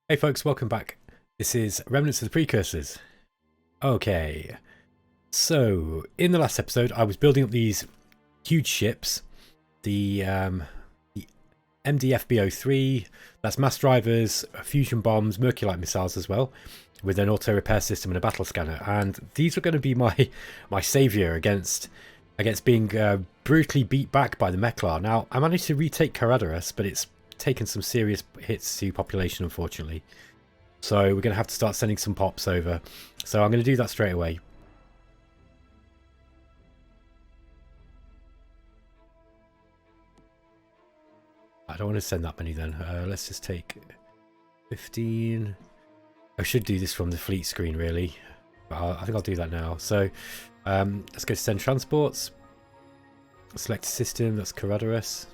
Hey folks, welcome back. This is Remnants of the Precursors. Okay, so in the last episode I was building up these huge ships. The MDFBO3, that's mass drivers, fusion bombs, Merculite missiles as well, with an auto repair system and a battle scanner. And these were going to be my saviour against being brutally beat back by the Meklar. Now, I managed to retake Karaduras, but it's taken some serious hits to population, unfortunately. So we're going to have to start sending some pops over. So I'm going to do that straight away. I don't want to send that many then. Let's just take 15. I should do this from the fleet screen, really. But I think I'll do that now. So let's go to send transports. Select system, that's Karaduras.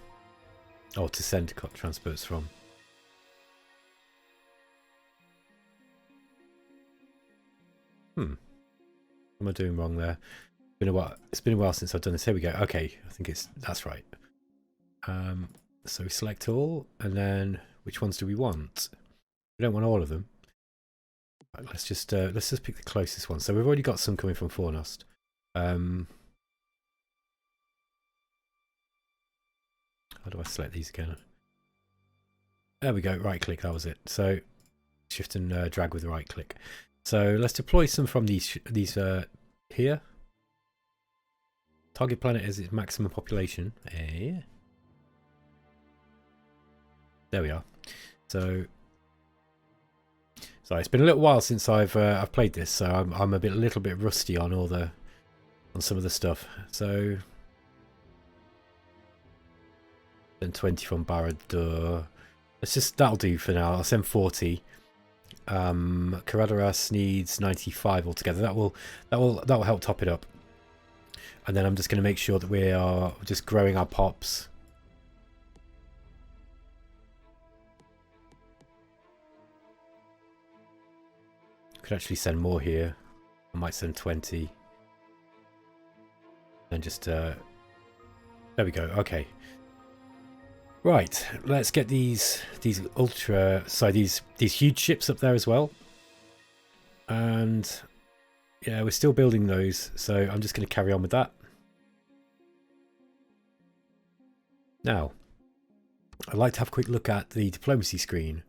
Oh, to send transports from. What am I doing wrong there? It's been a while since I've done this. Here we go. Okay, I think that's right. So we select all, and then which ones do we want? We don't want all of them. Right, let's just pick the closest one. So we've already got some coming from Fornost. How do I select these again? There we go. Right click. That was it. So shift and drag with the right click. So let's deploy some from these here. Target planet is its maximum population. There we are. So it's been a little while since I've played this, so I'm a little bit rusty on some of the stuff. So then 20 from Barad. That'll do for now. I'll send 40. Karaduras needs 95 altogether. That will help top it up. And then I'm just going to make sure that we are just growing our pops. Could actually send more here. I might send 20. And just there we go. Okay. Right, let's get these huge ships up there as well. And yeah, we're still building those, so I'm just going to carry on with that. Now, I'd like to have a quick look at the diplomacy screen.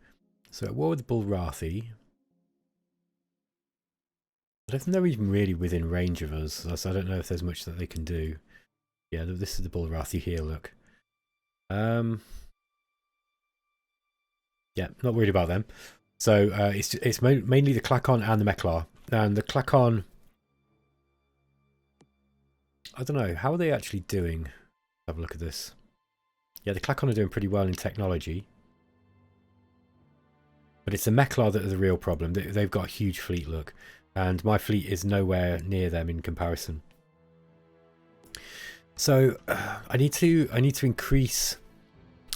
So at war with the Bulrathi. I don't think they're even really within range of us, so I don't know if there's much that they can do. Yeah, this is the Bulrathi here, look. Yeah, not worried about them. So it's mainly the Klackon and the Meklar. And the Klackon, I don't know, how are they actually doing? Have a look at this. Yeah, the Klackon are doing pretty well in technology. But it's the Meklar that are the real problem. They've got a huge fleet, look. And my fleet is nowhere near them in comparison. So I need to increase.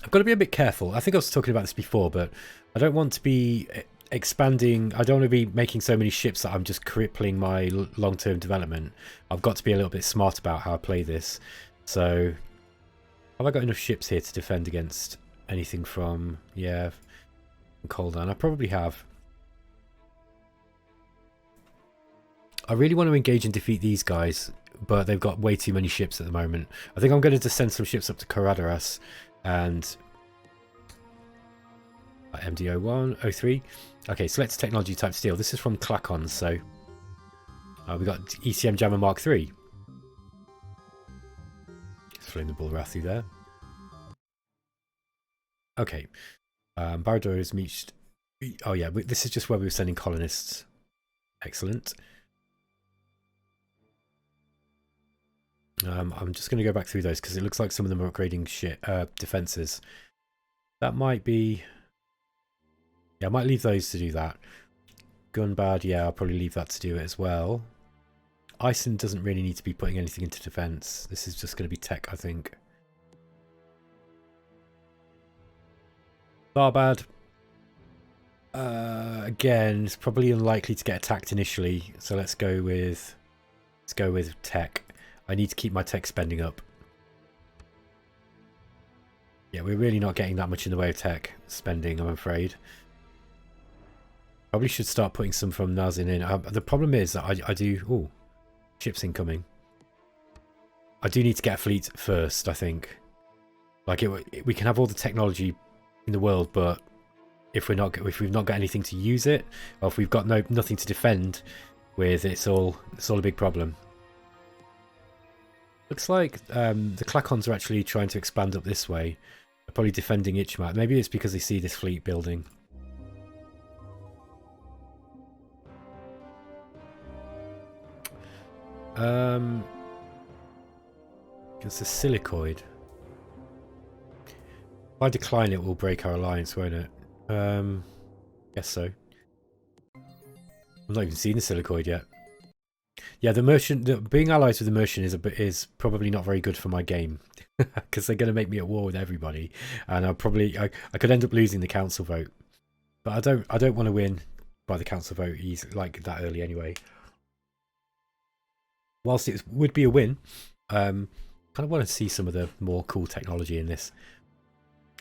I've got to be a bit careful. I think I was talking about this before, but I don't want to be expanding. I don't want to be making so many ships that I'm just crippling my long-term development. I've got to be a little bit smart about how I play this. So have I got enough ships here to defend against anything from, yeah, Koldan? I probably have. I really want to engage and defeat these guys, but they've got way too many ships at the moment. I think I'm going to just send some ships up to Karaduras and MD01, 03. Okay, select technology type steel. This is from Klackons, so we got ECM Jammer Mark III. Flying the Bulrathi there. Okay, Barador is reached. Oh yeah, this is just where we were sending colonists. Excellent. I'm just going to go back through those because it looks like some of them are upgrading defenses. That might be. Yeah, I might leave those to do that. Gunbad, yeah, I'll probably leave that to do it as well. Ison doesn't really need to be putting anything into defense. This is just going to be tech, I think. Barbad. Again, it's probably unlikely to get attacked initially, so let's go with tech. I need to keep my tech spending up. Yeah, we're really not getting that much in the way of tech spending, I'm afraid. Probably should start putting some from Nazin in. The problem is that I do... Oh, ships incoming. I do need to get a fleet first, I think. Like, we can have all the technology in the world, but if we've not got anything to use it, or if we've got nothing to defend with, it's all a big problem. Looks like the Klackons are actually trying to expand up this way. They're probably defending Ichmat. Maybe it's because they see this fleet building. It's a silicoid. If I decline it, we'll break our alliance, won't it? Guess so. I've not even seen the silicoid yet. Yeah, the merchant, being allies with the merchant is probably not very good for my game, because they're going to make me at war with everybody, and I could end up losing the council vote. But I don't want to win by the council vote like that early anyway. Whilst it would be a win, kind of want to see some of the more cool technology in this.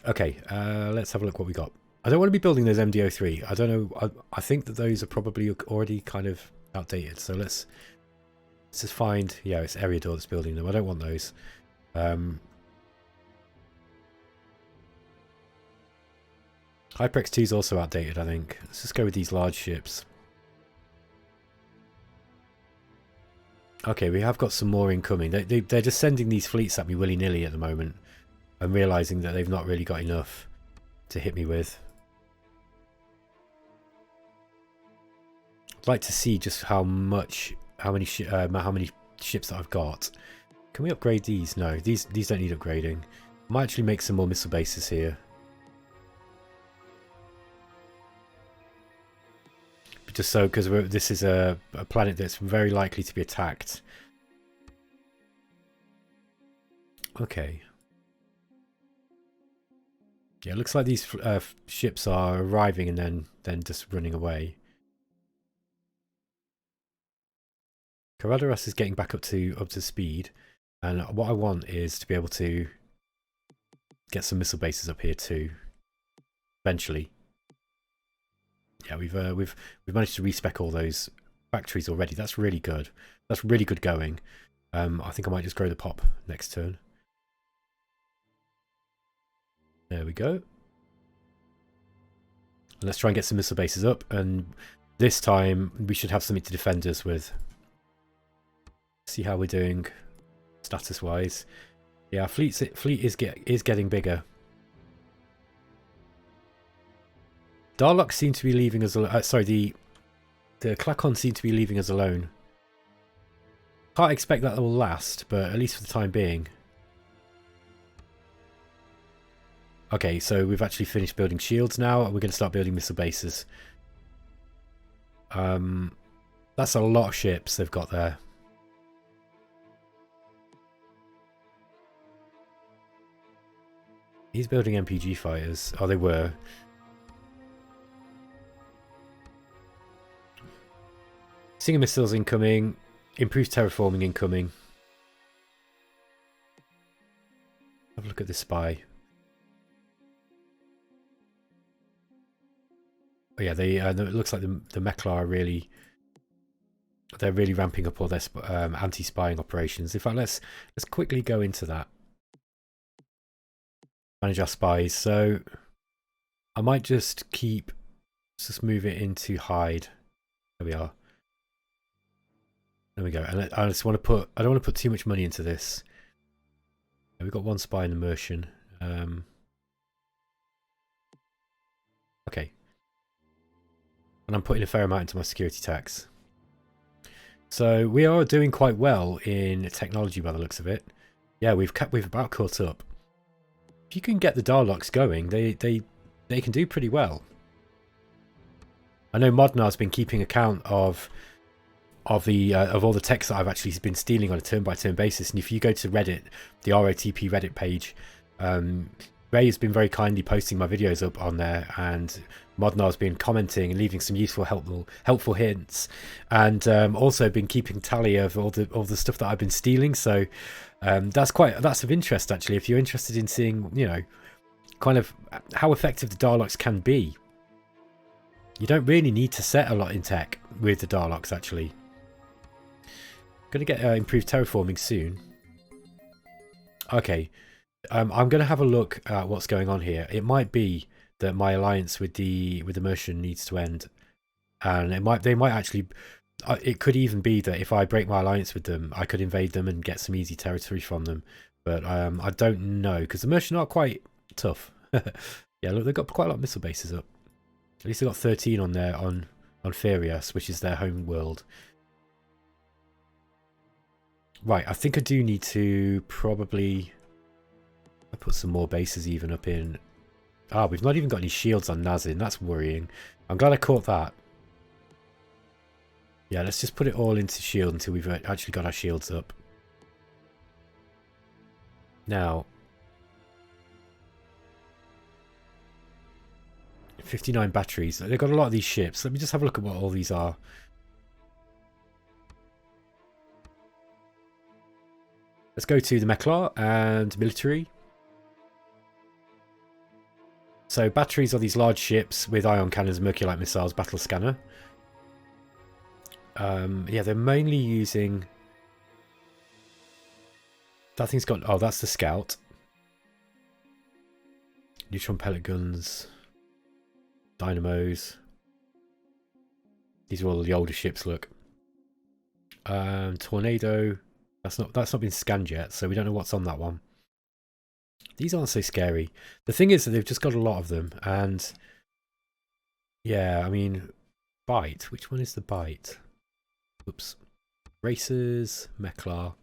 Okay, let's have a look what we got. I don't want to be building those MDO3. I don't know. I think that those are probably already kind of outdated. So let's just find. Yeah, it's Eriador that's building them. I don't want those. Hyperex 2 is also outdated, I think. Let's just go with these large ships. Okay, we have got some more incoming. They're just sending these fleets at me willy-nilly at the moment. I'm realising that they've not really got enough to hit me with. I'd like to see just how many ships that I've got. Can we upgrade these? No, these don't need upgrading. I might actually make some more missile bases here. Just so, because this is a planet that's very likely to be attacked. Okay. Yeah, it looks like these ships are arriving and then just running away. Karaduras is getting back up to speed, and what I want is to be able to get some missile bases up here too. Eventually. Yeah, we've managed to respec all those factories already. That's really good. That's really good going. I think I might just grow the pop next turn. There we go. And let's try and get some missile bases up, and this time we should have something to defend us with. See how we're doing status wise. Yeah, fleet is getting bigger. Darloks seem to be leaving us alone. Sorry, the Klackons seem to be leaving us alone. Can't expect that will last, but at least for the time being. Okay, so we've actually finished building shields now. We're going to start building missile bases. That's a lot of ships they've got there. He's building MPG fighters. Oh, they were. Stinger missiles incoming. Improved terraforming incoming. Have a look at this spy. Oh yeah, it looks like the Mekla are really... They're really ramping up all their anti-spying operations. In fact, let's quickly go into that. Manage our spies. So I might just move it into hide. There we are. There we go. And I just want to put. I don't want to put too much money into this. We've got one spy in immersion. Okay. And I'm putting a fair amount into my security tax. So we are doing quite well in technology by the looks of it. Yeah, we've about caught up. If you can get the Darloks going, they can do pretty well. I know Modnar's been keeping account of all the text that I've actually been stealing on a turn-by-turn basis, and if you go to Reddit, the ROTP Reddit page, Ray has been very kindly posting my videos up on there, and Modnar's been commenting and leaving some useful, helpful hints, and also been keeping tally of all the stuff that I've been stealing. So that's of interest actually. If you're interested in seeing, kind of how effective the Darloks can be. You don't really need to set a lot in tech with the Darloks, actually. Going to get improved terraforming soon. Okay, I'm going to have a look at what's going on here. It might be that my alliance with the Mercian needs to end, and they might actually. It could even be that if I break my alliance with them, I could invade them and get some easy territory from them. But I don't know, because the Mercian are quite tough. Yeah, look, they've got quite a lot of missile bases up. At least they've got 13 on there on Ferias, which is their home world. Right, I think I do need to probably put some more bases even up in... Ah, we've not even got any shields on Nazin. That's worrying. I'm glad I caught that. Yeah, let's just put it all into shield until we've actually got our shields up. Now, 59 batteries. They've got a lot of these ships. Let me just have a look at what all these are. Let's go to the Meklar and military. So batteries are these large ships with ion cannons, Mercury-like missiles, battle scanner. Yeah, they're mainly using... That thing's got... Oh, that's the scout. Neutron pellet guns. Dynamos. These are all the older ships, look. Tornado. That's not been scanned yet, so we don't know what's on that one. These aren't so scary. The thing is that they've just got a lot of them, and... Yeah, I mean... Bite. Which one is the bite? Oops. Racers. Meklar.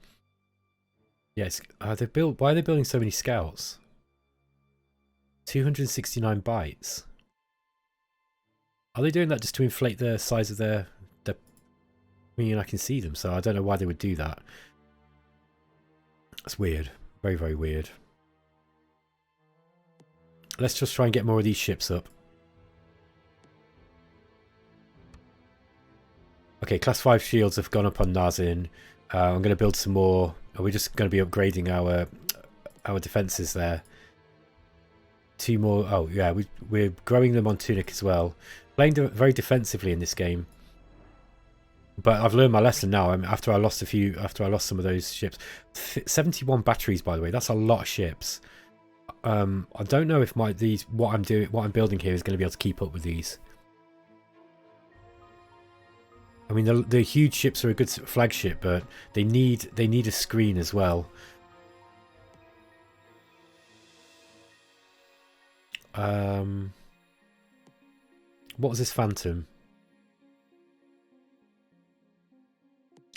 Yes, they've built... Why are they building so many scouts? 269 bytes. Are they doing that just to inflate the size of their... I mean, I can see them, so I don't know why they would do that. That's weird. Very, very weird. Let's just try and get more of these ships up. Okay, class 5 shields have gone up on Nazin. I'm going to build some more. We're just going to be upgrading our defences there. 2 more. Oh, yeah, we're growing them on Tunic as well. Playing very defensively in this game. But I've learned my lesson now. I mean, after I lost some of those ships. 71 batteries, by the way. That's a lot of ships. I don't know if what I'm building here is going to be able to keep up with these. I mean, the huge ships are a good flagship, but they need a screen as well. What was this Phantom?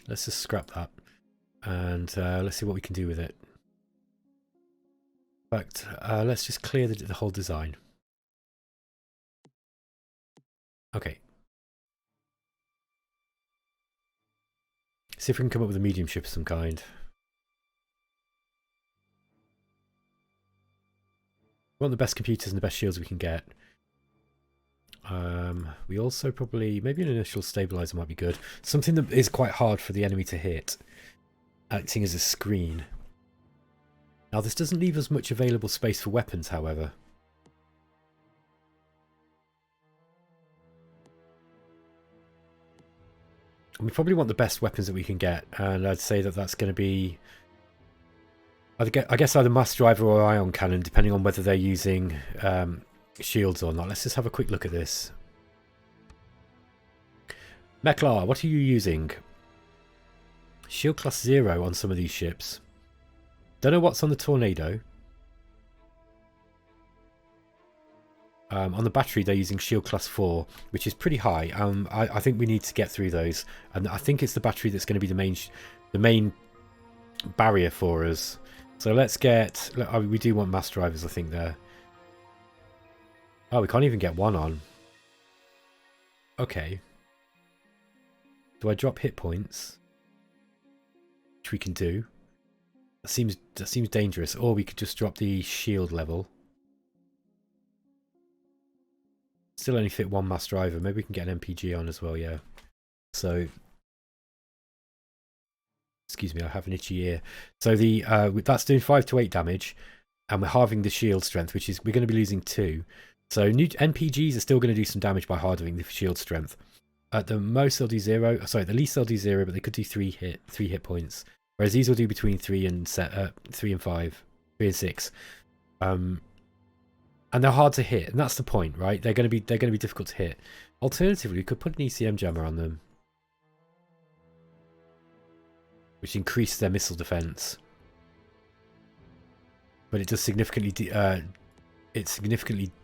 Let's just scrap that, and let's see what we can do with it. In fact, let's just clear the whole design. Okay. See if we can come up with a medium ship of some kind. We want the best computers and the best shields we can get. We also probably... Maybe an initial stabilizer might be good. Something that is quite hard for the enemy to hit. Acting as a screen. Now this doesn't leave us much available space for weapons, however. We probably want the best weapons that we can get, and I'd say that that's going to be... I guess either mass driver or ion cannon, depending on whether they're using shields or not. Let's just have a quick look at this. Meklar, what are you using? Shield class 0 on some of these ships. Don't know what's on the Tornado. On the battery, they're using shield class 4, which is pretty high. I think we need to get through those, and I think it's the battery that's going to be the main barrier for us. So let's get... we do want mass drivers, I think, there. Oh, we can't even get one on. Okay. Do I drop hit points? Which we can do. That seems dangerous. Or we could just drop the shield level. Still only fit one mass driver. Maybe we can get an MPG on as well, yeah. So... Excuse me, I have an itchy ear. So that's doing 5 to 8 damage, and we're halving the shield strength, which is... We're going to be losing 2. So new NPGs are still going to do some damage by hardening the shield strength. At the most they'll do 0. Sorry, the least they'll do 0, but they could do 3 hit points. Whereas these will do between 3 and 5, 3 and 6. And they're hard to hit, and that's the point, right? They're going to be difficult to hit. Alternatively, we could put an ECM jammer on them, which increases their missile defense, but it does significantly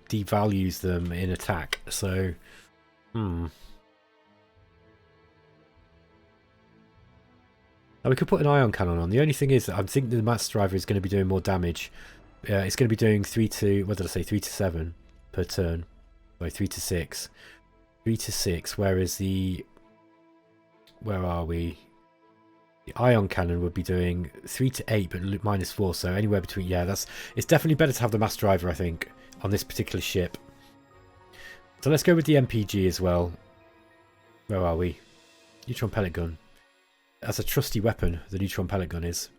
devalues them in attack. So, Now we could put an ion cannon on. The only thing is, I'm thinking the mass driver is going to be doing more damage. It's going to be doing 3 to 7 per turn. Sorry, 3 to 6. 3 to 6, whereas where are we? The ion cannon would be doing 3 to 8, but -4, so anywhere between, it's definitely better to have the mass driver, I think, on this particular ship. So let's go with the MPG as well. Where are we? Neutron pellet gun. That's a trusty weapon, the neutron pellet gun is.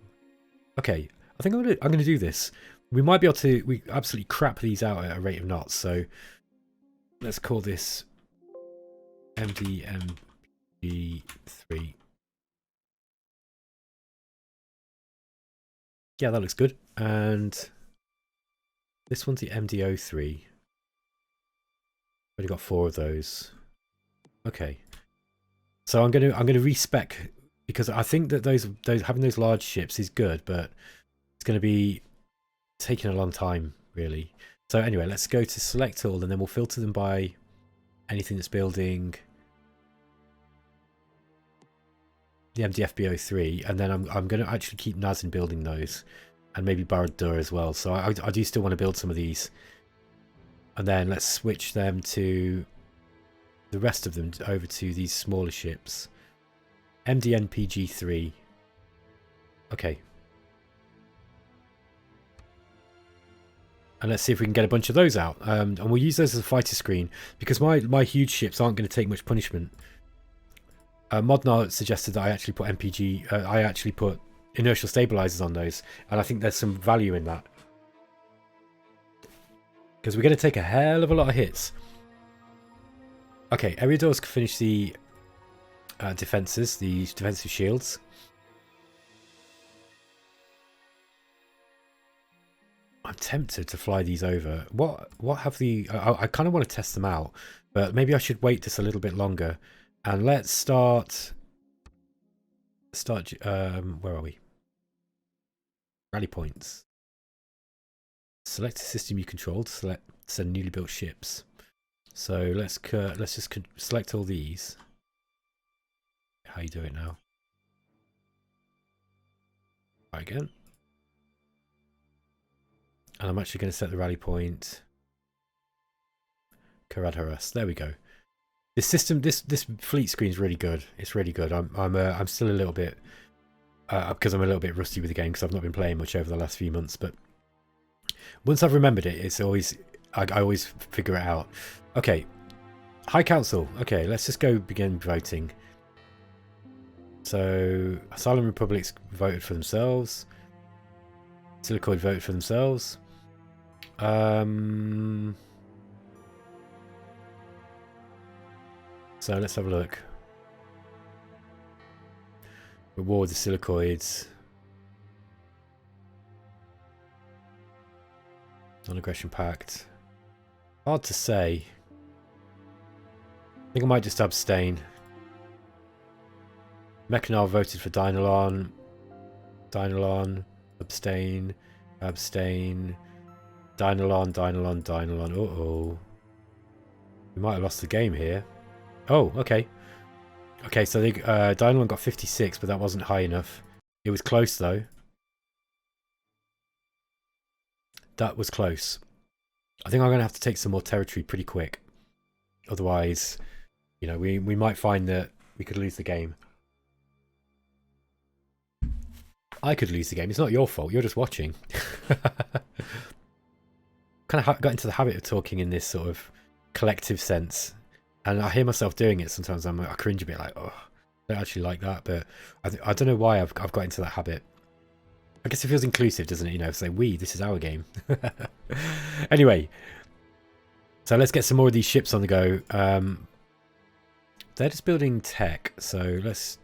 Okay, I think I'm gonna do this. We might be able to, we absolutely crap these out at a rate of knots, so let's call this MDMG3. Yeah, that looks good. And this one's the MDO3. Already got 4 of those. Okay. So I'm gonna respec, because I think that those having those large ships is good, but it's gonna be taking a long time, really. So anyway, let's go to select all, and then we'll filter them by anything that's building the MDFBO3, and then I'm going to actually keep Nazin building those, and maybe Barad-dur as well. So I do still want to build some of these, and then let's switch them to the rest of them over to these smaller ships. MDNPG3. Okay. And let's see if we can get a bunch of those out. And we'll use those as a fighter screen, because my huge ships aren't going to take much punishment. Modnar suggested that I actually put I actually put inertial stabilizers on those, and I think there's some value in that, because we're going to take a hell of a lot of hits. Okay, Eriadors can finish the defenses, the defensive shields. I'm tempted to fly these over. What have the... I kind of want to test them out, but maybe I should wait just a little bit longer. And let's start... where are we? Rally points. Select a system you control to send newly built ships. So let's just select all these. How you do it now? Try again. And I'm actually going to set the rally point. Karadharas. There we go. This system, this fleet screen is really good. It's really good. I'm still a little bit because I'm a little bit rusty with the game, because I've not been playing much over the last few months. But once I've remembered it, it's always I always figure it out. Okay, High Council. Okay, let's just go begin voting. So Asylum Republics voted for themselves. Silicoid voted for themselves. So let's have a look. Reward the Silicoids. Non-aggression pact. Hard to say. I think I might just abstain. Mechanal voted for Dynalon. Dynalon. Abstain. Abstain. Dynalon. Dynalon. Dynalon. Uh-oh. We might have lost the game here. Oh, okay. Okay, so they, Dynalon got 56, but that wasn't high enough. It was close, though. That was close. I think I'm going to have to take some more territory pretty quick. Otherwise, you know, we might find that we could lose the game. I could lose the game. It's not your fault. You're just watching. Kind of got into the habit of talking in this sort of collective sense. And I hear myself doing it sometimes. I cringe a bit, like, oh, I don't actually like that. But I don't know why I've got into that habit. I guess it feels inclusive, doesn't it? You know, say, we, this is our game. Anyway, So let's get some more of these ships on the go. They're just building tech, so let's...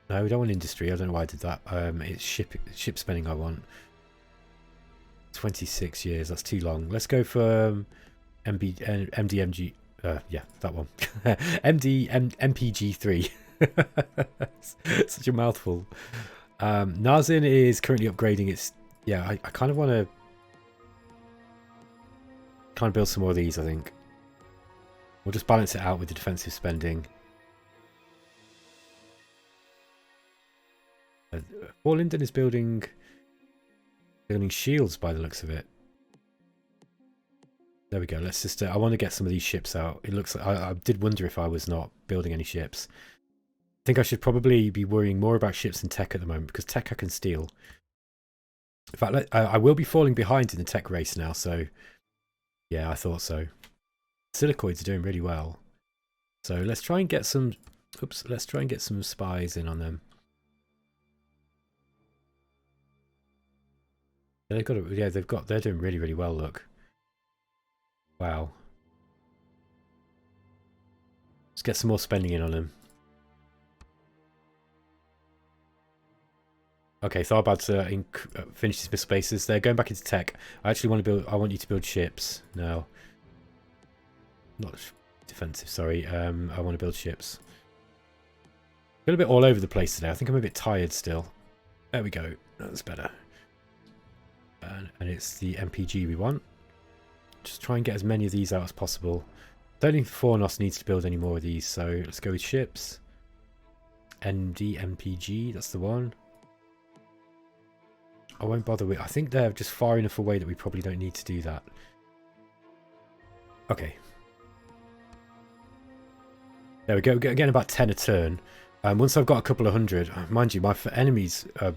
No, we don't want industry. I don't know why I did that. It's ship spending I want. 26 years, that's too long. Let's go for MDMG. Yeah, that one. MPG3. Such a mouthful. Nazin is currently upgrading its... Yeah, I kind of want to... Kind of build some more of these, I think. We'll just balance it out with the defensive spending. Linden is building shields by the looks of it. There we go. Let's just... I want to get some of these ships out. It looks like... I did wonder if I was not building any ships. I think I should probably be worrying more about ships than tech at the moment, because tech I can steal. In fact, I will be falling behind in the tech race now, so... Yeah, I thought so. Silicoids are doing really well. So let's try and get some... Oops, let's try and get some spies in on them. They've got... Yeah, they're doing really, really well, look. Wow. Let's get some more spending in on them. Okay, so I'm about to finish these missile bases. They're going back into tech. I actually want to build... I want you to build ships now. Not defensive, sorry. I want to build ships. A little bit all over the place today. I think I'm a bit tired still. There we go. That's better. And it's the MPG we want. Just try and get as many of these out as possible. Don't think Fornos needs to build any more of these, so let's go with ships. MPG, that's the one. I won't bother with... I think they're just far enough away that we probably don't need to do that. Okay. There we go. Getting about 10 a turn. Once I've got a couple of hundred... Mind you, my enemies are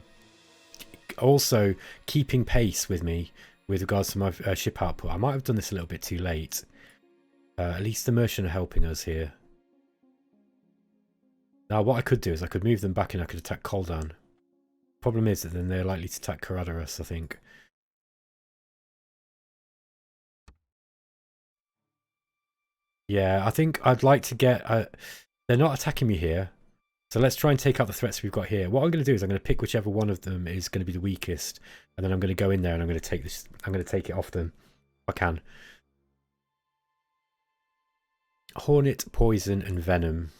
also keeping pace with me with regards to my ship output. I might have done this a little bit too late. At least the Merchant are helping us here. Now, what I could do is I could move them back and I could attack Koldan. Problem is that then they're likely to attack Karaduras, I think. Yeah, I think I'd like to get... they're not attacking me here. So let's try and take out the threats we've got here. What I'm going to do is I'm going to pick whichever one of them is going to be the weakest. And then I'm going to go in there and I'm going to take this... I'm going to take it off them. If I can. Hornet, Poison and Venom.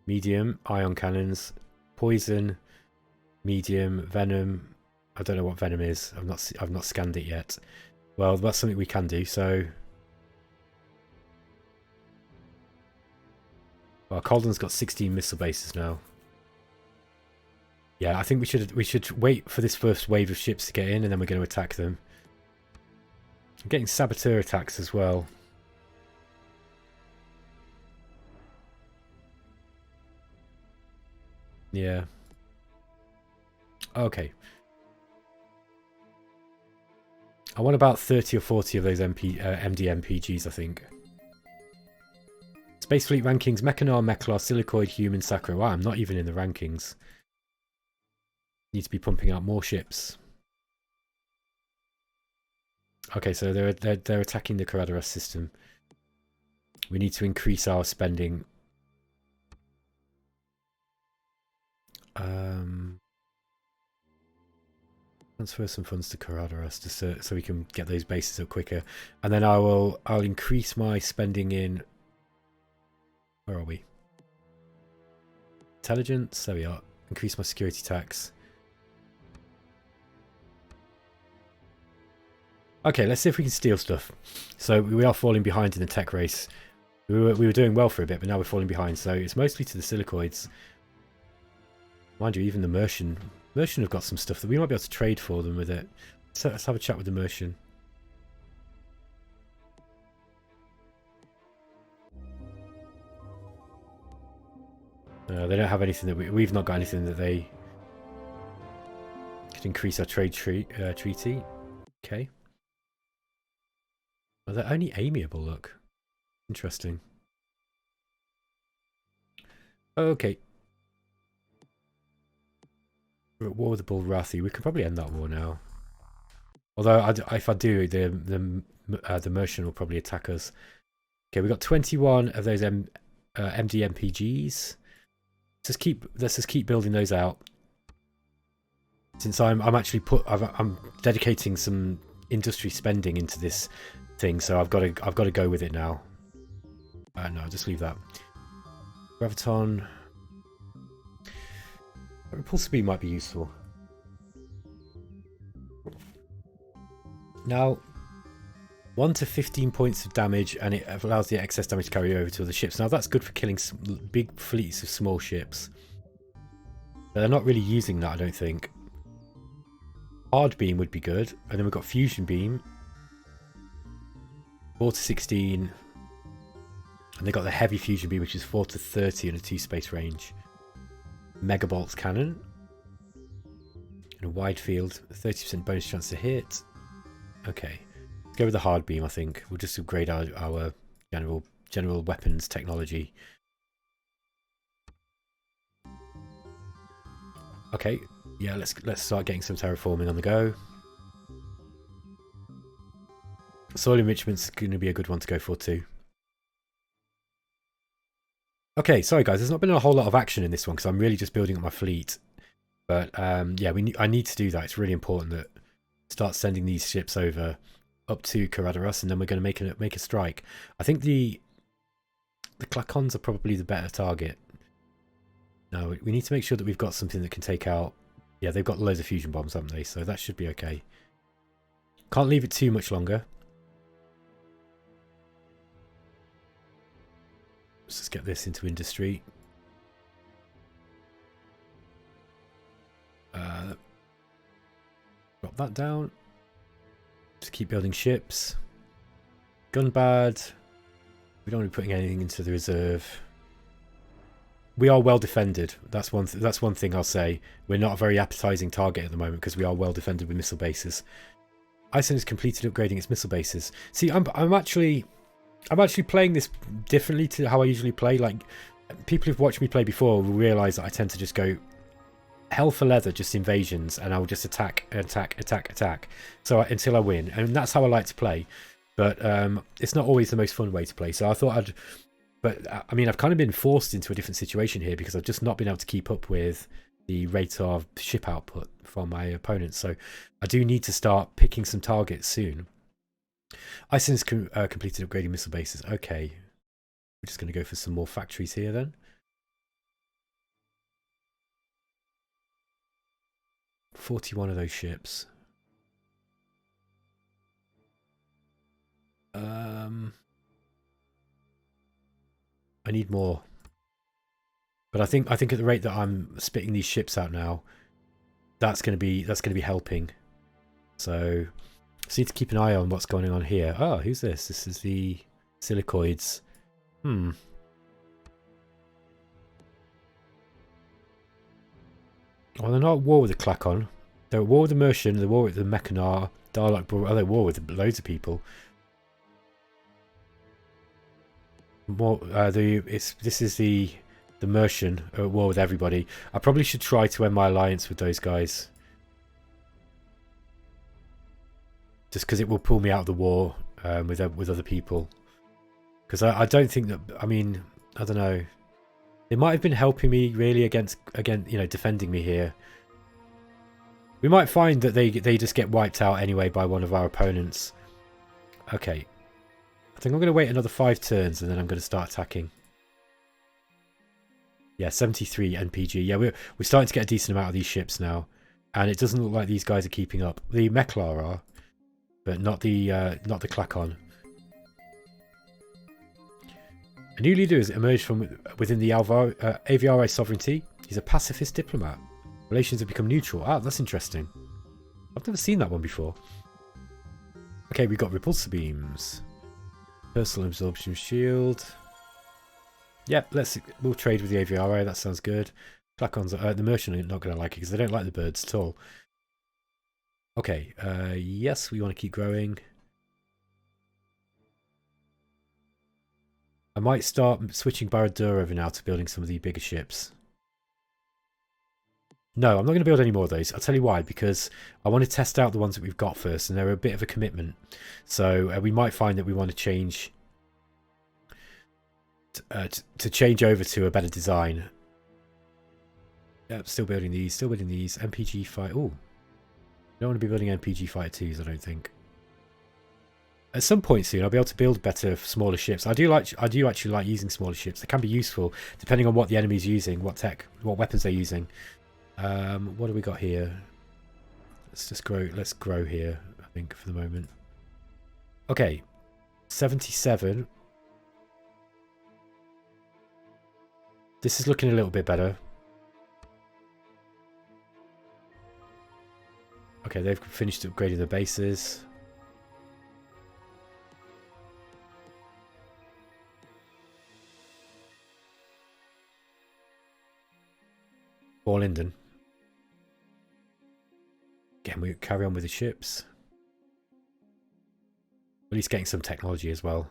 Medium, Ion Cannons. Poison, medium, venom. I don't know what venom is. I've not scanned it yet. Well, that's something we can do. So, well, Koldan's got 16 missile bases now. Yeah, I think we should wait for this first wave of ships to get in, and then we're going to attack them. I'm getting saboteur attacks as well. Yeah. Okay. I want about 30 or 40 of those MDMPGs, I think. Space Fleet rankings, Mechanar, Meklar, Silicoid, Human, Sakura. Wow, I'm not even in the rankings. Need to be pumping out more ships. Okay, so they're attacking the Karaduras system. We need to increase our spending. Transfer some funds to Karaduras so we can get those bases up quicker, and then I'll increase my spending in. Where are we? Intelligence. There we are. Increase my security tax. Okay, let's see if we can steal stuff. So we are falling behind in the tech race. We were doing well for a bit, but now we're falling behind. So it's mostly to the Silicoids. Mind you, even the Merchant have got some stuff that we might be able to trade for them with it. So let's have a chat with the Merchant. They don't have anything that we've not got anything that they could increase our trade treaty. Okay. Well, they're only amiable, look. Interesting. Okay. We're at war with the Bulrathi. We could probably end that war now. Although if I do, the Merchant will probably attack us. Okay, we've got 21 of those MD MPGs. Let's just keep building those out. Since I'm dedicating some industry spending into this thing, so I've got to go with it now. No, I'll just leave that. Graviton. Repulsor beam might be useful. Now, 1 to 15 points of damage, and it allows the excess damage to carry over to other ships. Now that's good for killing big fleets of small ships. But they're not really using that, I don't think. Hard beam would be good, and then we've got fusion beam. 4 to 16. And they got the heavy fusion beam, which is 4 to 30 in a 2-space range. Megabolts cannon. In a wide field, 30% bonus chance to hit. Okay, let's go with the hard beam. I think we'll just upgrade our general weapons technology. Okay, yeah, let's start getting some terraforming on the go. Soil enrichment's going to be a good one to go for too. Okay, sorry guys, there's not been a whole lot of action in this one because I'm really just building up my fleet. But yeah, I need to do that. It's really important that start sending these ships over up to Karaduras, and then we're going to make a strike. I think the Klackons are probably the better target. Now we need to make sure that we've got something that can take out. Yeah, they've got loads of fusion bombs, haven't they? So that should be okay. Can't leave it too much longer. Let's just get this into industry. Drop that down. Just keep building ships. Gun bad. We don't want to be putting anything into the reserve. We are well defended. That's one thing I'll say. We're not a very appetizing target at the moment because we are well defended with missile bases. Iceland has completed upgrading its missile bases. See, I'm actually playing this differently to how I usually play. Like, people who've watched me play before will realise that I tend to just go hell for leather, just invasions, and I'll just attack. So until I win, and that's how I like to play. But it's not always the most fun way to play. So I thought but I mean, I've kind of been forced into a different situation here because I've just not been able to keep up with the rate of ship output from my opponents. So I do need to start picking some targets soon. Iceland's completed upgrading missile bases. Okay, we're just going to go for some more factories here then. $41 of those ships. I need more, but I think at the rate that I'm spitting these ships out now, that's going to be helping. So need to keep an eye on what's going on here. Oh, who's this? This is the Silicoids. Well, they're not at war with the Klackon. They're at war with the Merchant. They're at war with the Mechanar. Darlok. Oh, they're at war with loads of people. More. This is the Merchant at war with everybody. I probably should try to end my alliance with those guys. Just because it will pull me out of the war with other people. Because I don't think that. I mean, I don't know. They might have been helping me really against defending me here. We might find that they just get wiped out anyway by one of our opponents. Okay. I think I'm going to wait another 5 turns and then I'm going to start attacking. Yeah, 73 NPG. Yeah, we're starting to get a decent amount of these ships now. And it doesn't look like these guys are keeping up. The Meklar are, but not the Klackon. A new leader has emerged from within the Aviari sovereignty. He's a pacifist diplomat. Relations have become neutral. Ah, that's interesting. I've never seen that one before. Okay, we've got repulsor beams. Personal absorption shield. Yep, we'll trade with the Aviari. That sounds good. Klackons, the Merchant are not going to like it because they don't like the birds at all. Okay, yes, we want to keep growing. I might start switching Barad-dûr over now to building some of the bigger ships. No, I'm not going to build any more of those. I'll tell you why, because I want to test out the ones that we've got first, and they're a bit of a commitment. So we might find that we want to change to change over to a better design. Yep, still building these, MPG fight. Oh, don't want to be building MPG fighter 2s, I don't think. At some point soon, I'll be able to build better, smaller ships. I do actually like using smaller ships. They can be useful depending on what the enemy's using, what weapons they're using. What do we got here? Let's just grow. Let's grow here, I think, for the moment. Okay, 77. This is looking a little bit better. Okay, they've finished upgrading the bases. Linden. Again, we carry on with the ships. At least getting some technology as well.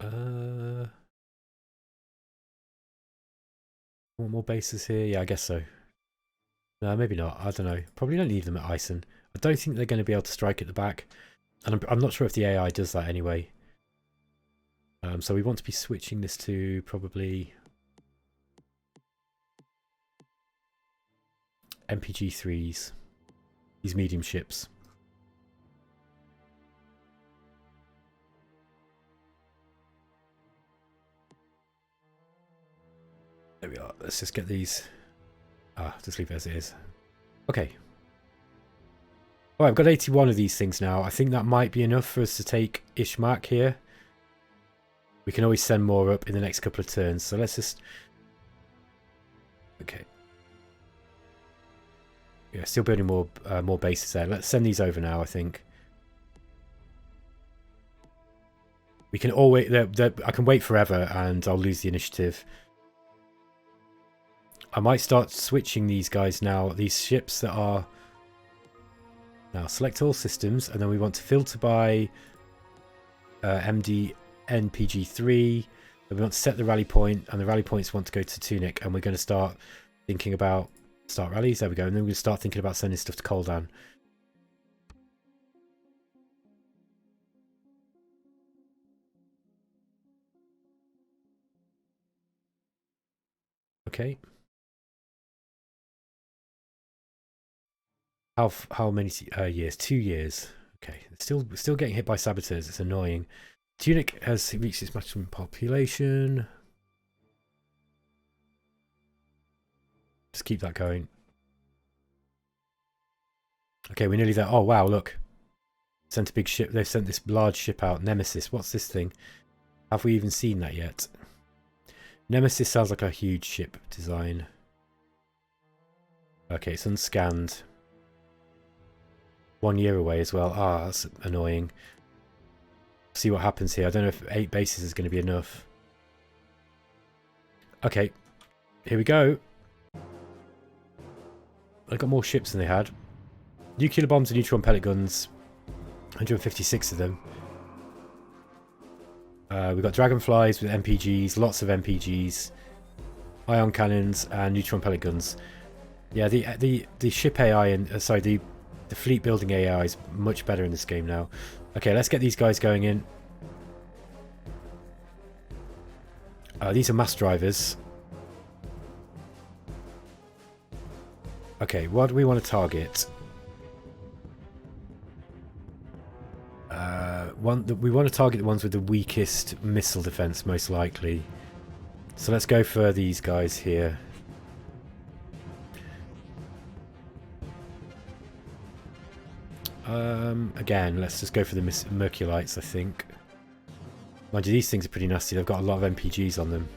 Want more bases here? Yeah, I guess so. No, maybe not. I don't know. Probably don't leave them at Ison. I don't think they're going to be able to strike at the back. And I'm not sure if the AI does that anyway. So we want to be switching this to probably MPG-3s, these medium ships. There we are. Let's just get these. Just leave it as it is. Okay. Alright, I've got 81 of these things now. I think that might be enough for us to take Ishmak here. We can always send more up in the next couple of turns. So let's just... Okay. Yeah, still building more bases there. Let's send these over now, I think. We can always... I can wait forever and I'll lose the initiative. I might start switching these guys now. These ships that are... Now, select all systems. And then we want to filter by MD... NPG3, and we want to set the rally point, and the rally points want to go to Tunic, and we're going to start thinking about start rallies. There we go, and then we're going to start thinking about sending stuff to Koldan. Okay. How many years? 2 years. Okay, still getting hit by saboteurs. It's annoying. Tunic has reached its maximum population. Just keep that going. Okay, we're nearly there. Oh wow, look. Sent a big ship. They've sent this large ship out. Nemesis. What's this thing? Have we even seen that yet? Nemesis sounds like a huge ship design. Okay, it's unscanned. 1 year away as well. Ah, that's annoying. See what happens here. I don't know if 8 bases is going to be enough. Okay, here we go. They got more ships than they had. Nuclear bombs and neutron pellet guns. 156 of them. We've got dragonflies with MPGs, lots of MPGs, ion cannons, and neutron pellet guns. Yeah, the ship AI and the fleet building AI is much better in this game now. Okay, let's get these guys going in. These are mass drivers. Okay, what do we want to target? We want to target the ones with the weakest missile defense, most likely. So let's go for these guys here. Again, let's just go for the Merculites, I think. Mind you, these things are pretty nasty. They've got a lot of MPGs on them.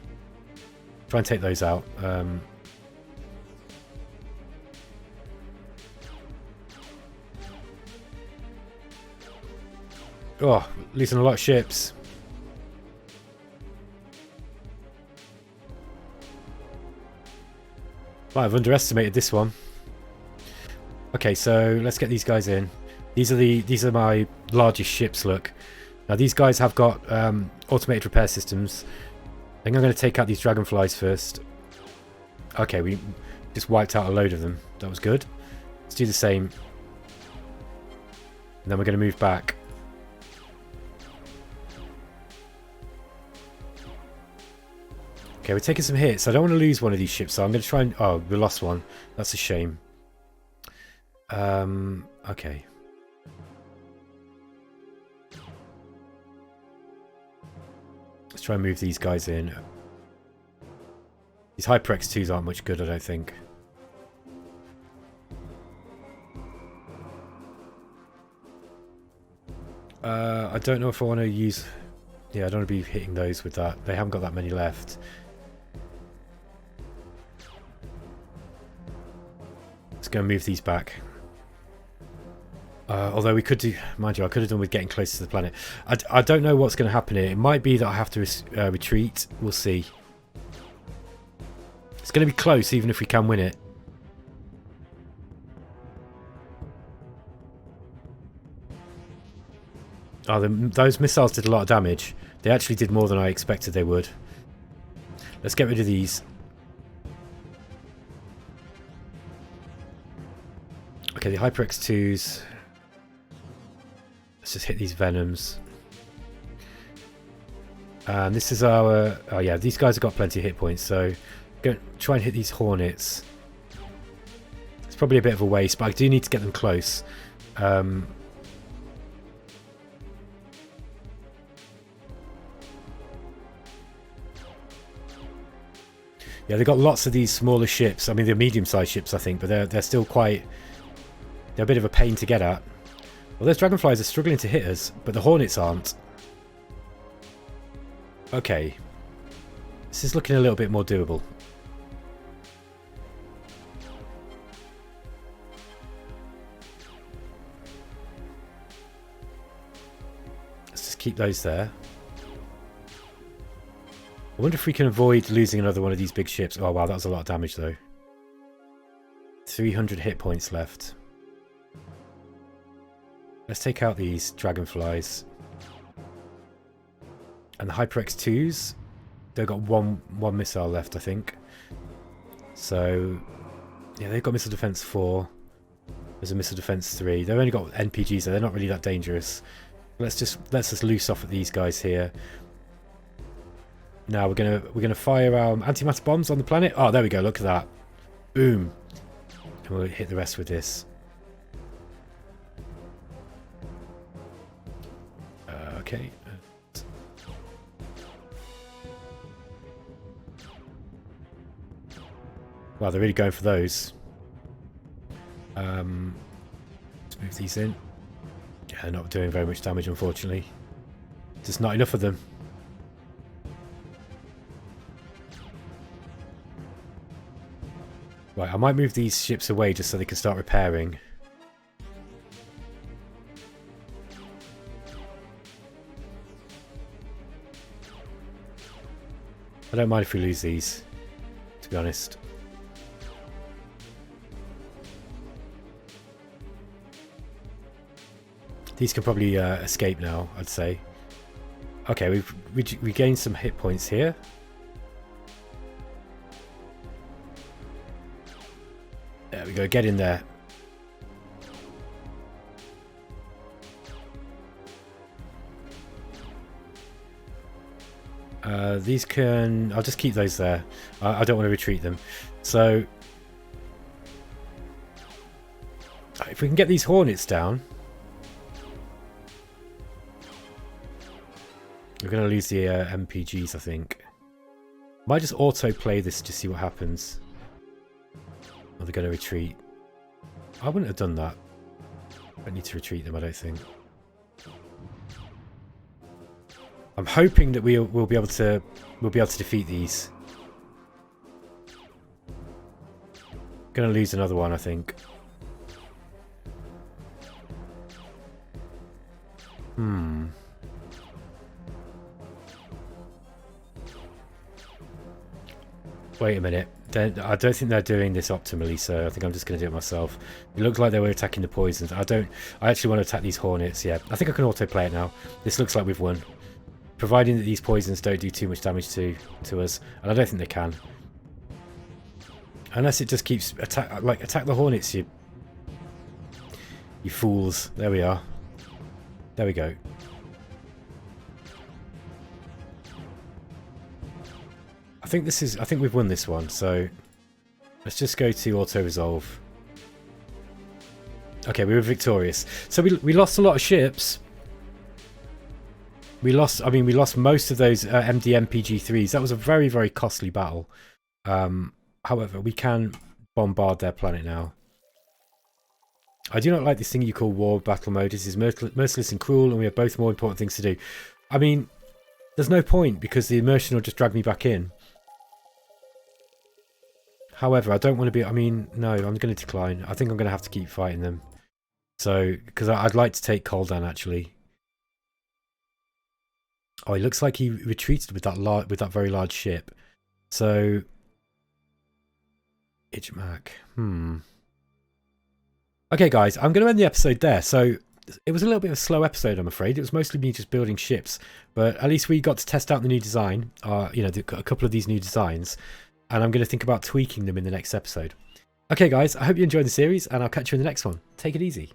Try and take those out. Oh, losing a lot of ships. Might have underestimated this one. Okay, so let's get these guys in. These are my largest ships. Look, now these guys have got automated repair systems. think I'm going to take out these dragonflies first. Okay, we just wiped out a load of them. That was good. Let's do the same. And then we're going to move back. Okay, we're taking some hits. I don't want to lose one of these ships, so I'm going to try and... Oh, we lost one. That's a shame. Okay. Let's try and move these guys in. These Hyper X2s aren't much good, I don't think. I don't know if I want to use... Yeah, I don't want to be hitting those with that. They haven't got that many left. Let's go and move these back. Although we could do... Mind you, I could have done with getting closer to the planet. I don't know what's going to happen here. It might be that I have to retreat. We'll see. It's going to be close, even if we can win it. Oh, those missiles did a lot of damage. They actually did more than I expected they would. Let's get rid of these. Okay, the Hyper X2s. Let's just hit these Venoms. And this is our... Oh yeah, these guys have got plenty of hit points, so... Go try and hit these Hornets. It's probably a bit of a waste, but I do need to get them close. Yeah, they've got lots of these smaller ships. I mean, they're medium-sized ships, I think, but they're still quite... They're a bit of a pain to get at. Well, those Dragonflies are struggling to hit us, but the Hornets aren't. Okay. This is looking a little bit more doable. Let's just keep those there. I wonder if we can avoid losing another one of these big ships. Oh wow, that was a lot of damage though. 300 hit points left. Let's take out these Dragonflies. And the Hyper X2s, they've got one missile left, I think. So, yeah, they've got missile defense 4. There's a missile defense 3. They've only got NPGs, so they're not really that dangerous. Let's just loose off at these guys here. Now we're gonna fire our antimatter bombs on the planet. Oh, there we go. Look at that. Boom. And we'll hit the rest with this. Okay. Wow, they're really going for those. Let's move these in. Yeah, they're not doing very much damage, unfortunately. Just not enough of them. Right, I might move these ships away just so they can start repairing. I don't mind if we lose these, to be honest. These can probably escape now, I'd say. Okay, we gained some hit points here. There we go, get in there. These can... I'll just keep those there. I don't want to retreat them. So... if we can get these Hornets down... we're going to lose the MPGs, I think. Might just auto-play this to see what happens. Or they're going to retreat. I wouldn't have done that. I don't need to retreat them, I don't think. I'm hoping that we'll be able to defeat these. Gonna lose another one, I think. Wait a minute. I don't think they're doing this optimally, so I think I'm just going to do it myself. It looks like they were attacking the poisons. I actually want to attack these Hornets, yeah. I think I can auto-play it now. This looks like we've won. providing that these poisons don't do too much damage to us, and I don't think they can. Unless it just keeps attack the hornets, you fools. There we are. There we go. I think we've won this one, so let's just go to auto resolve. Okay, we were victorious. So we lost a lot of ships. We lost most of those MD MPG-3s. That was a very, very costly battle. However, we can bombard their planet now. I do not like this thing you call war battle mode. This is merciless and cruel, and we have both more important things to do. I mean, there's no point, because the immersion will just drag me back in. However, I don't want to be... I mean, no, I'm going to decline. I think I'm going to have to keep fighting them. So, because I'd like to take Cole down, actually. Oh, it looks like he retreated with that very large ship. So, Ichmak. Okay, guys, I'm going to end the episode there. So, it was a little bit of a slow episode, I'm afraid. It was mostly me just building ships, but at least we got to test out the new design. You know, a couple of these new designs, and I'm going to think about tweaking them in the next episode. Okay, guys, I hope you enjoyed the series, and I'll catch you in the next one. Take it easy.